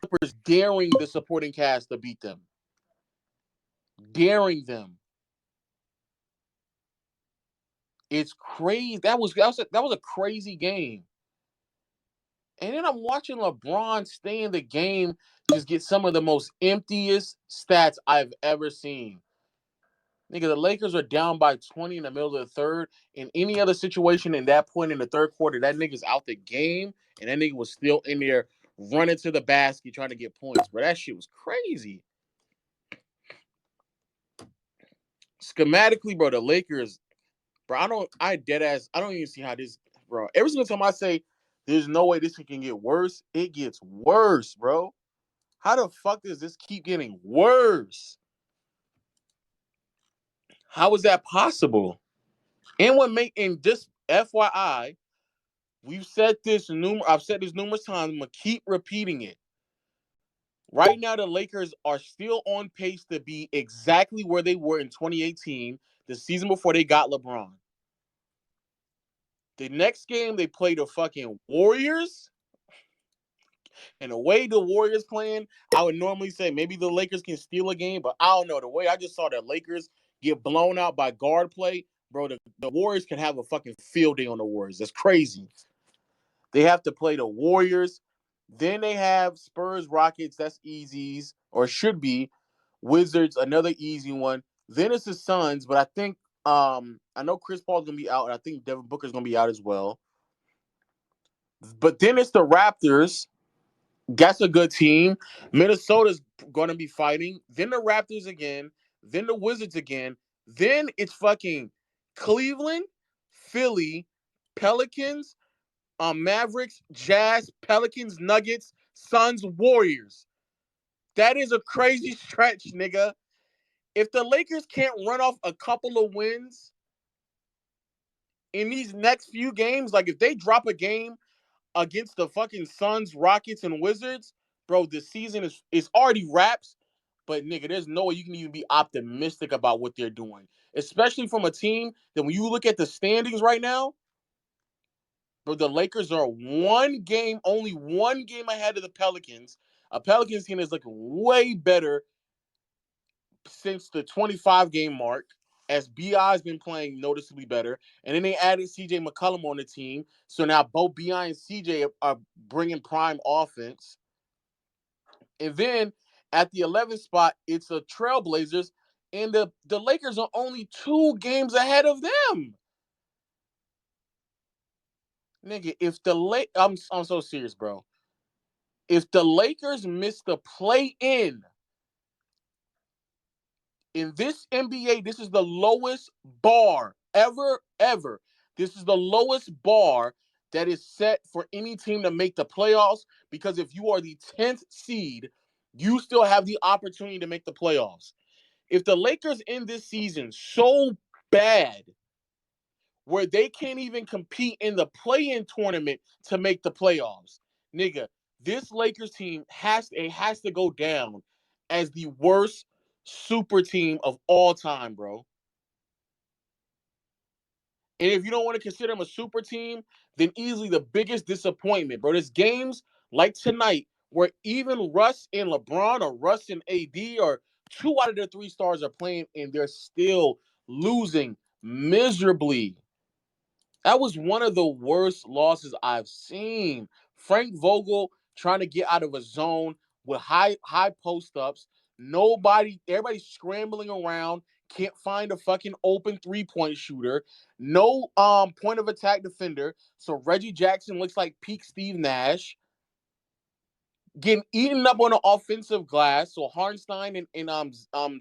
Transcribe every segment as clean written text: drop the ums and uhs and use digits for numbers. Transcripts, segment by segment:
Clippers daring the supporting cast to beat them. Daring them. It's crazy. That was a crazy game. And then I'm watching LeBron stay in the game, just get some of the most emptiest stats I've ever seen. Nigga, the Lakers are down by 20 in the middle of the third. In any other situation in that point in the third quarter, that nigga's out the game, and that nigga was still in there running to the basket trying to get points. Bro, that shit was crazy. Schematically, bro, the Lakers, bro, I don't even see how this, bro. Every single time I say there's no way this can get worse, it gets worse, bro. How the fuck does this keep getting worse? How is that possible? And just FYI, I've said this numerous times. I'm gonna keep repeating it. Right now, the Lakers are still on pace to be exactly where they were in 2018, the season before they got LeBron. The next game they play the fucking Warriors. And the way the Warriors playing, I would normally say maybe the Lakers can steal a game, but I don't know. The way I just saw the Lakers get blown out by guard play, bro, the Warriors can have a fucking field day on the Warriors. That's crazy. They have to play the Warriors. Then they have Spurs, Rockets. That's easies, or should be. Wizards, another easy one. Then it's the Suns, but I know Chris Paul's gonna be out, and I think Devin Booker's gonna be out as well. But then it's the Raptors. That's a good team. Minnesota's going to be fighting. Then the Raptors again. Then the Wizards again. Then it's fucking Cleveland, Philly, Pelicans, Mavericks, Jazz, Pelicans, Nuggets, Suns, Warriors. That is a crazy stretch, nigga. If the Lakers can't run off a couple of wins in these next few games, like if they drop a game against the fucking Suns, Rockets, and Wizards, bro, the season is already wraps. But nigga, there's no way you can even be optimistic about what they're doing, especially from a team that when you look at the standings right now, bro, the Lakers are only one game ahead of the Pelicans. A Pelicans team is looking way better since the 25 game mark, as BI's been playing noticeably better. And then they added CJ McCollum on the team. So now both BI and CJ are bringing prime offense. And then at the 11th spot, it's the Trailblazers. And the Lakers are only 2 games ahead of them. Nigga, if I'm so serious, bro. If the Lakers miss the play in this NBA, this is the lowest bar ever. This is the lowest bar that is set for any team to make the playoffs, because if you are the 10th seed, you still have the opportunity to make the playoffs. If the Lakers end this season so bad where they can't even compete in the play-in tournament to make the playoffs, nigga, this Lakers team has to go down as the worst super team of all time, bro. And if you don't want to consider them a super team, then easily the biggest disappointment, bro. There's games like tonight where even Russ and LeBron or Russ and AD or 2 out of the 3 stars are playing and they're still losing miserably. That was one of the worst losses I've seen. Frank Vogel trying to get out of a zone with high post ups. Everybody's scrambling around. Can't find a fucking open 3-point shooter. No point of attack defender. So Reggie Jackson looks like peak Steve Nash. Getting eaten up on the offensive glass. So Harnstein and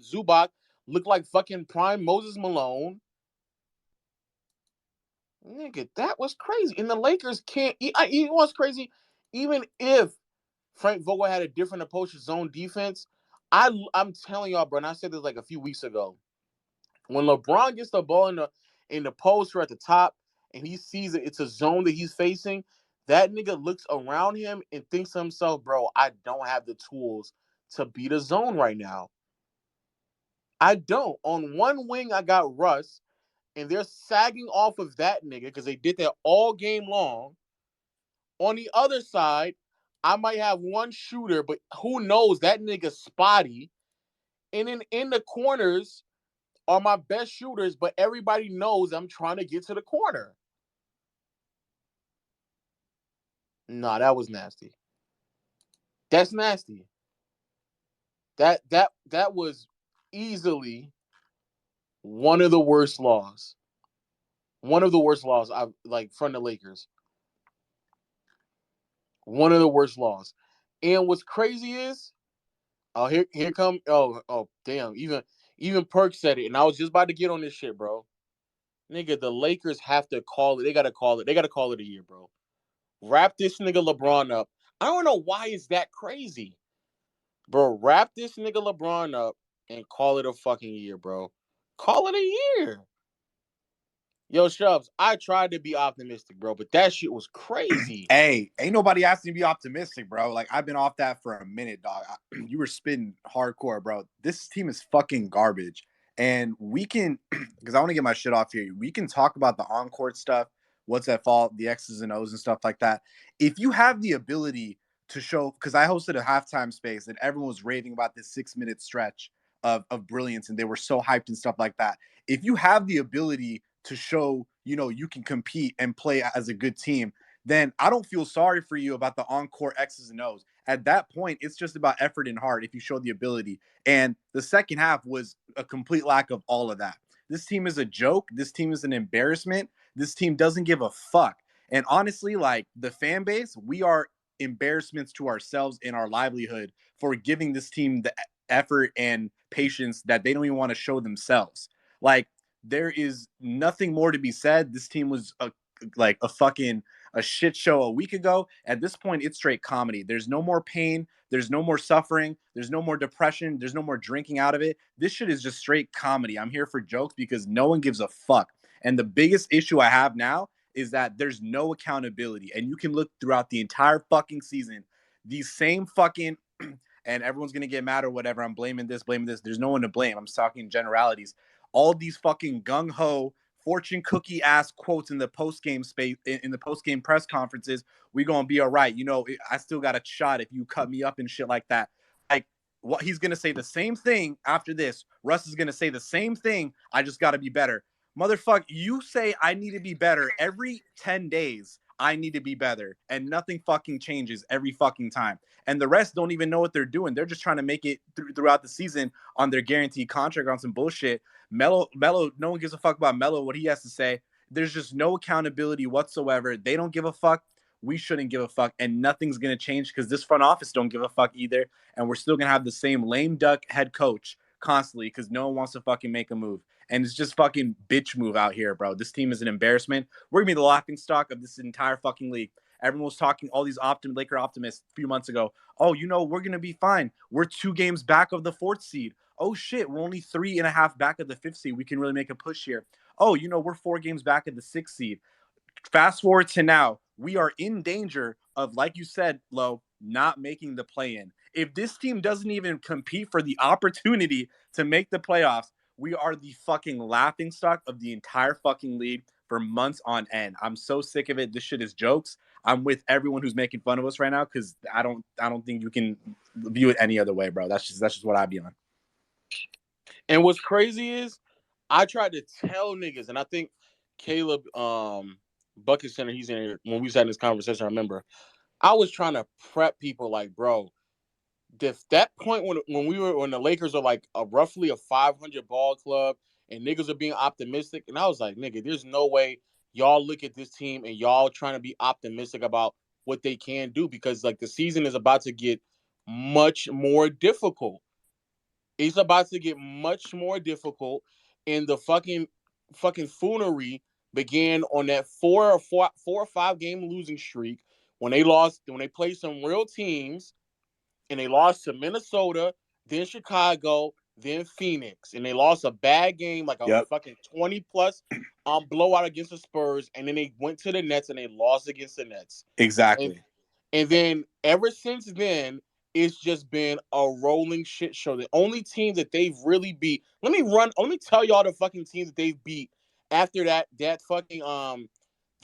Zubac look like fucking prime Moses Malone. Nigga, that was crazy. And the Lakers can't. It was crazy. Even if Frank Vogel had a different approach to zone defense, I'm telling y'all, bro. And I said this like a few weeks ago. When LeBron gets the ball in the post or at the top, and he sees that it's a zone that he's facing, that nigga looks around him and thinks to himself, bro, I don't have the tools to beat a zone right now. I don't. On one wing, I got Russ, and they're sagging off of that nigga because they did that all game long. On the other side, I might have one shooter, but who knows? That nigga spotty. And then in the corners are my best shooters, but everybody knows I'm trying to get to the corner. Nah, that was nasty. That's nasty. That was easily one of the worst laws. One of the worst laws I've like from the Lakers. One of the worst laws. And what's crazy is, oh here come oh damn, even Perk said it, and I was just about to get on this shit, bro. Nigga, the Lakers have to call it. They gotta call it. They gotta call it a year, bro. Wrap this nigga LeBron up. I don't know why it's that crazy. Bro, wrap this nigga LeBron up and call it a fucking year, bro. Call it a year. Yo, Shubs, I tried to be optimistic, bro, but that shit was crazy. Hey, ain't nobody asking you to be optimistic, bro. Like, I've been off that for a minute, dog. You were spitting hardcore, bro. This team is fucking garbage. And we can, because I want to get my shit off here, we can talk about the on-court stuff, what's at fault, the X's and O's and stuff like that. If you have the ability to show, because I hosted a halftime space and everyone was raving about this 6-minute stretch of brilliance and they were so hyped and stuff like that. If you have the ability to show, you can compete and play as a good team, then I don't feel sorry for you about the encore X's and O's. At that point, it's just about effort and heart if you show the ability. And the second half was a complete lack of all of that. This team is a joke. This team is an embarrassment. This team doesn't give a fuck. And honestly, like the fan base, we are embarrassments to ourselves and our livelihood for giving this team the effort and patience that they don't even want to show themselves. Like, there is nothing more to be said. This team was a fucking a shit show a week ago. At this point, it's straight comedy. There's no more pain. There's no more suffering. There's no more depression. There's no more drinking out of it. This shit is just straight comedy. I'm here for jokes because no one gives a fuck. And the biggest issue I have now is that there's no accountability. And you can look throughout the entire fucking season, these same fucking and everyone's gonna get mad or whatever. I'm blaming this, blaming this. There's no one to blame. I'm talking generalities. All these fucking gung ho fortune cookie ass quotes in the post game space in the post game press conferences. We gonna be all right. I still got a shot if you cut me up and shit like that. Like, what he's gonna say the same thing after this. Russ is gonna say the same thing. I just gotta be better. Motherfucker, you say I need to be better every 10 days. I need to be better. And nothing fucking changes every fucking time. And the rest don't even know what they're doing. They're just trying to make it throughout the season on their guaranteed contract on some bullshit. Melo, no one gives a fuck about Melo, what he has to say. There's just no accountability whatsoever. They don't give a fuck. We shouldn't give a fuck. And nothing's going to change because this front office don't give a fuck either. And we're still going to have the same lame duck head coach constantly because no one wants to fucking make a move. And it's just fucking bitch move out here, bro. This team is an embarrassment. We're going to be the laughing stock of this entire fucking league. Everyone was talking, all these Laker optimists a few months ago. Oh, we're going to be fine. We're 2 games back of the 4th seed. Oh, shit, we're only 3.5 back of the 5th seed. We can really make a push here. Oh, we're 4 games back of the 6th seed. Fast forward to now, we are in danger of, like you said, Lo, not making the play-in. If this team doesn't even compete for the opportunity to make the playoffs, we are the fucking laughingstock of the entire fucking league for months on end. I'm so sick of it. This shit is jokes. I'm with everyone who's making fun of us right now because I don't think you can view it any other way, bro. That's just what I'd be on. And what's crazy is I tried to tell niggas, and I think Caleb Bucket Center, he's in here when we was having this conversation, I remember. I was trying to prep people like, bro, that point when the Lakers are like roughly a 500 ball club and niggas are being optimistic, and I was like, nigga, there's no way y'all look at this team and y'all trying to be optimistic about what they can do because like the season is about to get much more difficult. It's about to get much more difficult, and the fucking foolery began on that 4 or 5 game losing streak when they played some real teams and they lost to Minnesota, then Chicago, then Phoenix, and they lost a bad game like a fucking 20 plus blowout against the Spurs, and then they went to the Nets and they lost against the Nets. Exactly. And then ever since then, it's just been a rolling shit show. The only team that they've really beat. Let me tell y'all the fucking teams that they've beat after that fucking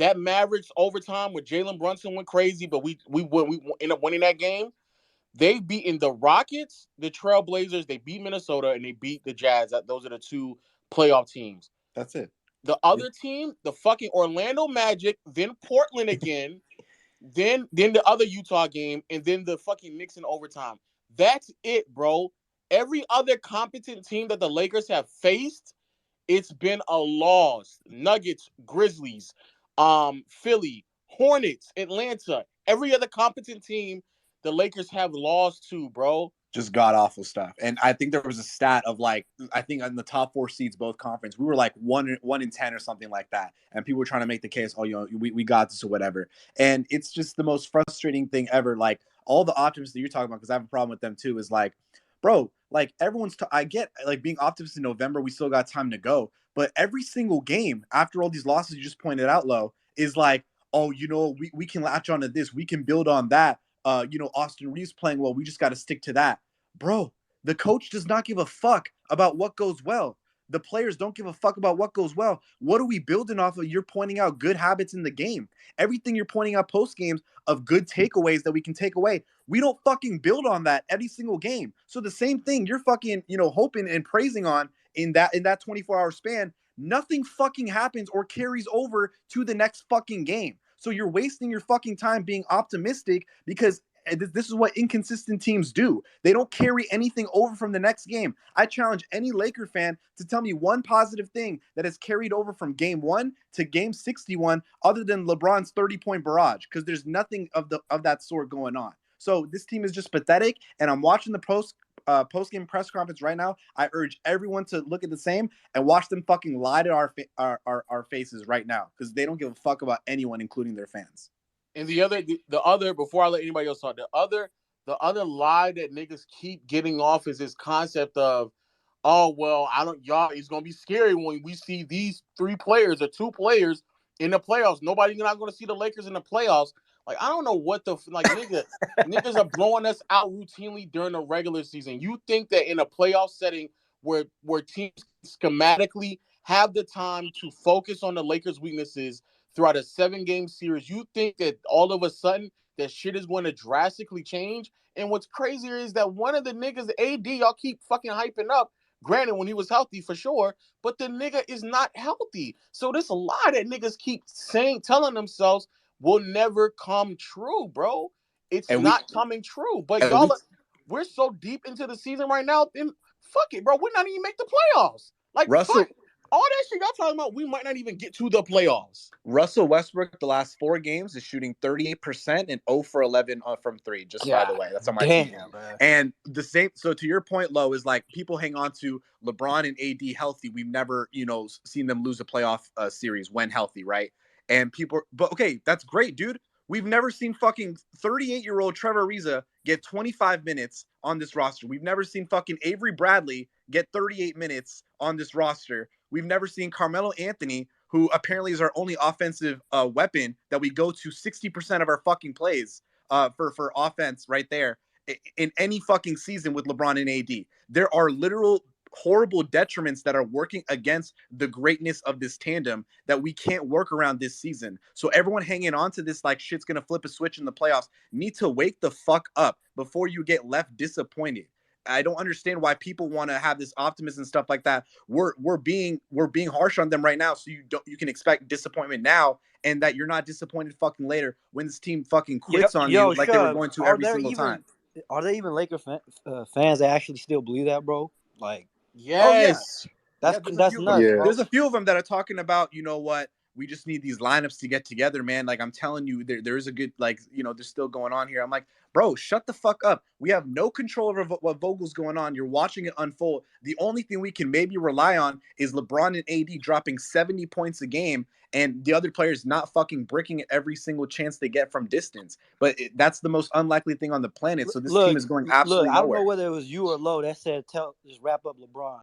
That Mavericks overtime with Jalen Brunson went crazy, but we ended up winning that game. They've beaten the Rockets, the Trailblazers, they beat Minnesota, and they beat the Jazz. Those are the two playoff teams. That's it. The other team, the fucking Orlando Magic, then Portland again, then the other Utah game, and then the fucking Knicks in overtime. That's it, bro. Every other competent team that the Lakers have faced, it's been a loss. Nuggets, Grizzlies, Philly, Hornets, Atlanta. Every other competent team the Lakers have lost to, bro. Just god awful stuff. And I think there was a stat of like, I think in the top 4 seeds, both conference, we were like 1 in 10 or something like that. And people were trying to make the case, oh, you know, we got this or whatever. And it's just the most frustrating thing ever. Like all the optimists that you're talking about, because I have a problem with them too, is like, bro, like everyone's, I get like being optimist in November, we still got time to go. But every single game after all these losses you just pointed out, Lo, is like, oh, you know, we can latch onto this. We can build on that. You know, Austin Reeves playing well. We just got to stick to that. Bro, the coach does not give a fuck about what goes well. The players don't give a fuck about what goes well. What are we building off of? You're pointing out good habits in the game. Everything you're pointing out post games of good takeaways that we can take away. We don't fucking build on that every single game. So the same thing you're fucking, you know, hoping and praising on in that 24-hour span, nothing fucking happens or carries over to the next fucking game. So you're wasting your fucking time being optimistic because this is what inconsistent teams do. They don't carry anything over from the next game. I challenge any Laker fan to tell me one positive thing that has carried over from game 1 to game 61 other than LeBron's 30-point barrage, because there's nothing of that sort going on. So this team is just pathetic, and I'm watching the post-game press conference right now. I urge everyone to look at the same and watch them fucking lie to our faces right now, because they don't give a fuck about anyone, including their fans. And the other, before I let anybody else talk, the other lie that niggas keep getting off is this concept of, oh well, it's gonna be scary when we see these 3 players or 2 players in the playoffs. Nobody's not gonna see the Lakers in the playoffs. Like, I don't know what niggas are blowing us out routinely during the regular season. You think that in a playoff setting where teams schematically have the time to focus on the Lakers' weaknesses throughout a 7-game series, you think that all of a sudden that shit is going to drastically change? And what's crazier is that one of the niggas, AD, y'all keep fucking hyping up, granted when he was healthy for sure, but the nigga is not healthy. So this a lie that niggas keep telling themselves will never come true, bro. It's not coming true. But we're so deep into the season right now, then fuck it, bro. We're not even make the playoffs. Like, Russell, fuck all that shit y'all talking about, we might not even get to the playoffs. Russell Westbrook, the last 4 games, is shooting 38% and 0 for 11 from 3. Just by the way, that's on my team. Man. And the same. So to your point, Lo, is like people hang on to LeBron and AD healthy. We've never, seen them lose a playoff series when healthy, right? And people, but okay, that's great, dude. We've never seen fucking 38-year-old Trevor Ariza get 25 minutes on this roster. We've never seen fucking Avery Bradley get 38 minutes on this roster. We've never seen Carmelo Anthony, who apparently is our only offensive weapon that we go to 60% of our fucking plays for offense right there in any fucking season with LeBron and AD. There are literal horrible detriments that are working against the greatness of this tandem that we can't work around this season. So everyone hanging on to this like shit's gonna flip a switch in the playoffs need to wake the fuck up before you get left disappointed. I don't understand why people want to have this optimism and stuff like that. We're being harsh on them right now, so you can expect disappointment now, and that you're not disappointed fucking later when this team fucking quits on you like they were going to every single time. Are there even Laker fans that actually still believe that, bro? Like, yes, that's nuts. Yeah. There's a few of them that are talking about, you know what, we just need these lineups to get together, man. Like, I'm telling you, there is a good, like, there's still going on here. I'm like, bro, shut the fuck up. We have no control over what Vogel's going on. You're watching it unfold. The only thing we can maybe rely on is LeBron and AD dropping 70 points a game and the other players not fucking bricking every single chance they get from distance. But that's the most unlikely thing on the planet. So this team is going absolutely nowhere. I don't know whether it was you or Lo that said, just wrap up LeBron.